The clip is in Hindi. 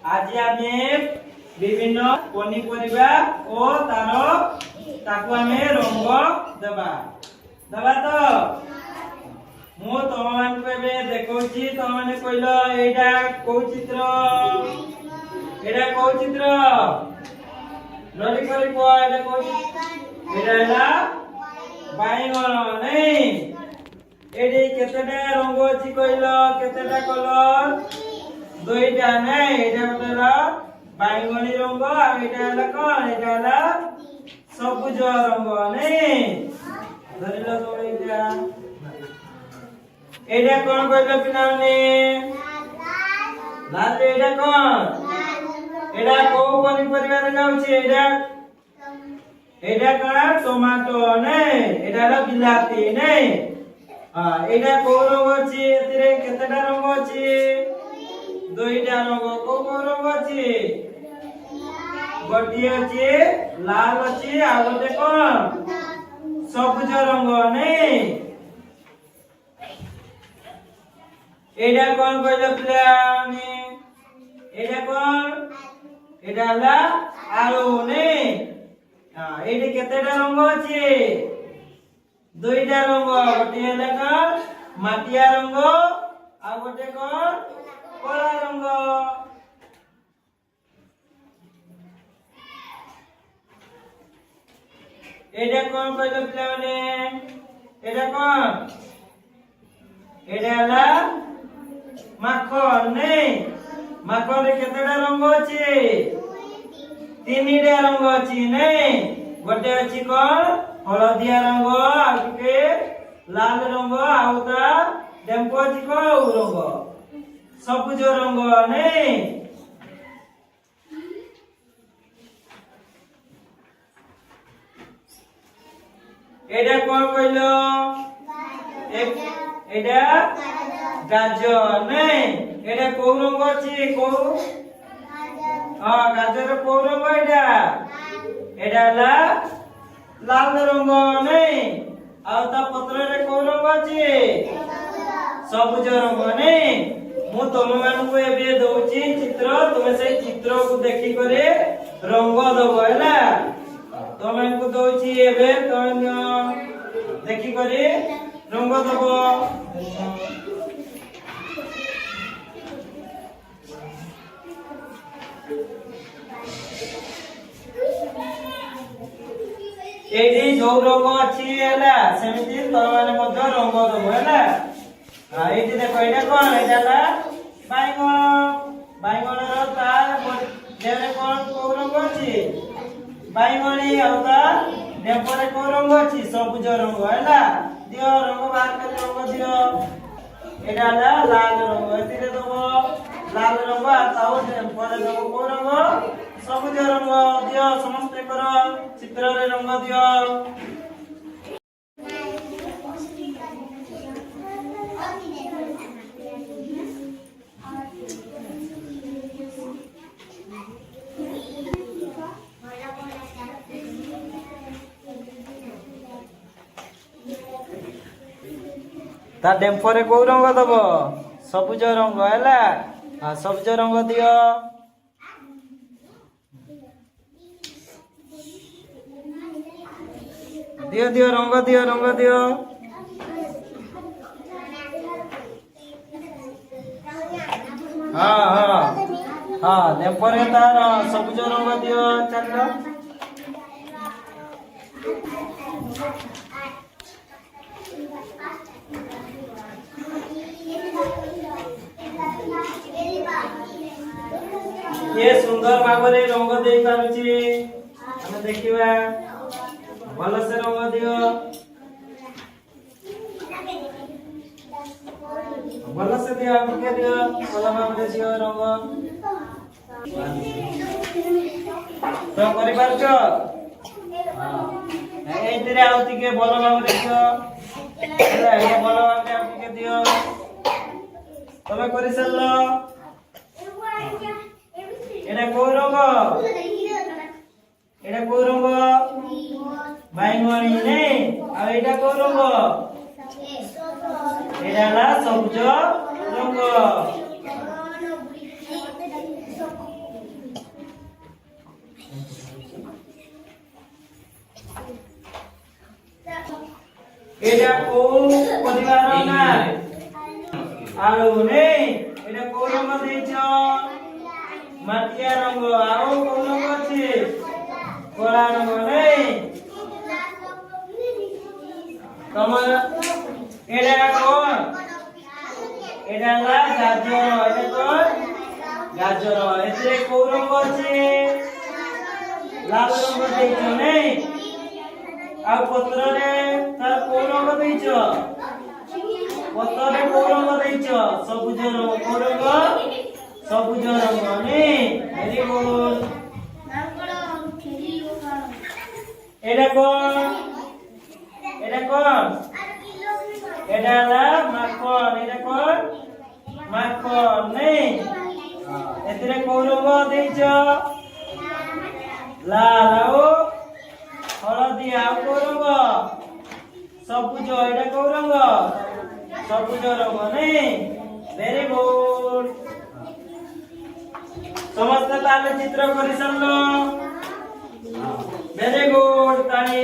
आज आम विभिन्न पनीपरिया और तार रंग देवा देवा तो मु तुम मान देखौची तुम मैंने कहल एटा कौ चित्र एटा कौ चित्र रडी करी को एटा कौ एटा बाइगण नहीं एडी केतेटा रंग अछि कहल केतेटा कलर दुईटा नहीं एटा होतला बाइगणी रंग आ एटा हला कोन एटा हला सबुज रंग नहीं धरिलो तो एटा कोन कहल पिनाने लाल एटा कोन एटा को पनी परिवार जाउछि एटा कोन टमाटो नहीं एटा हला बिलाती नहीं एटा को रंग अछि एतिरे केतेटा रंग अछि दुईटा रंग को रंग अछि गोटी अछि लाल अछि आ गोटे कोन सबुज रंग नहीं एटा कोन कहले पिलानी एटा कोन एटा हला आलू नहीं एटी केतेटा रंग अछि दुईटा रंग गोटे हला कोन माटिया रंग आ गोटे कोन कला रंग एटा कोन कहले पिलाने एटा कोन एटा हला माखन नहीं माखन रे केतेटा रंग अछि तीनटा रंग अछि नहीं गोटे अछि कोन हलदिया रंग आके लाल रंग आउता डेम्पो अछि को रंग सबुज रंग नहीं एटा कोन कहलो एटा गाजर नहीं एटा को रंग अछि को गाजर को रंग एटा ला लाल रंग नहीं आउता पत्र रे को रंग अछि सबुज रंग नहीं मु तुम मानकु एबे दउची चित्र तुमे से चित्र को देखि करे रंग दबो हैला तुमे को दउची एबे तुम देखि करे रंग दबो एडी जो रंग अछि हैला सेमिति तुम माने मध्य रंग दबो हैला एटी देखो एटा कोन एटा ला बाइगण बाइगण रो तार जेरे कोन को रंग अछि बाइगणी आउता नेपरे को रंग अछि सबुज रंग हैला दियो रंग बाहर कर रंग दियो एटा ला लाल रंग एतिरे दबो लाल रंग आताउ नेपरे दबो को रंग सबुज रंग दियो समस्त करो चित्र रे रंग दियो ता डेम्फरे को रंग दब सबुज रंग हैला सबुज रंग दियो दियो दियो रंग दियो डेम्फरे तार सबुज रंग दियो चलो ये सुंदर भाबरे रंग दे पारुची हमें देखिबा भलो से रंग दियो भलो से दियो हमके दियो भलो भाबरे दियो रंग तो करि पारछो एतिरे आउती के भलो भाबरे दियो एला ए भलो भाबरे हमके दियो तमे करि सल्लो एटा को रंग बाइगणी नहीं आ एटा को रंग एटा ला सबुज रंग କୋଉ ପରିବାର ନା ଆଳୁ ନେଇ ଏଟା କୋଉ ରଙ୍ଗ ଦେଇଛ ମାଟିଆ ରଙ୍ଗ ଆଉ କୋଉ ରଙ୍ଗ ଅଛି କଳା ରଙ୍ଗ ନେଇ ତମର ଏଟା କଣ ଏଟା ହେଲା ଗାଜର ଏଟା କଣ ଗାଜର ଏଥିରେ କୋଉ ରଙ୍ଗ ଅଛି ଲାଲ ରଙ୍ଗ ଦେଇଛ ନେଇ ଆଉ ପତ୍ରରେ ତାର କୋଉ ରଙ୍ଗ ଦେଇଛ ପତ୍ରରେ କୋଉ ରଙ୍ଗ ଦେଇଛ ସବୁଜ ରଙ୍ଗ କୋଉ ରଙ୍ଗ ସବୁଜ ରଙ୍ଗ ନେଇ ଭେରି ଗୁଡ ଏଟା କଣ ଏଟା ହେଲା ମାখন ଏଟା କଣ ମାখন ନେଇ ଏଥିରେ କୋଉ ରଙ୍ଗ ଦେଇଛ ଲାଲ ଆଉ ହଳଦୀ ଆଉ କୋଉ ରଙ୍ଗ ସବୁଜ ଏଟା କୋଉ ରଙ୍ଗ ସବୁଜ ରଙ୍ଗ ନେଇ ଭେରି ଗୁଡ ସମସ୍ତେ ତାହେଲେ ଚିତ୍ର କରି ସାରିଲ ଭେରି ଗୁଡ ତାଳି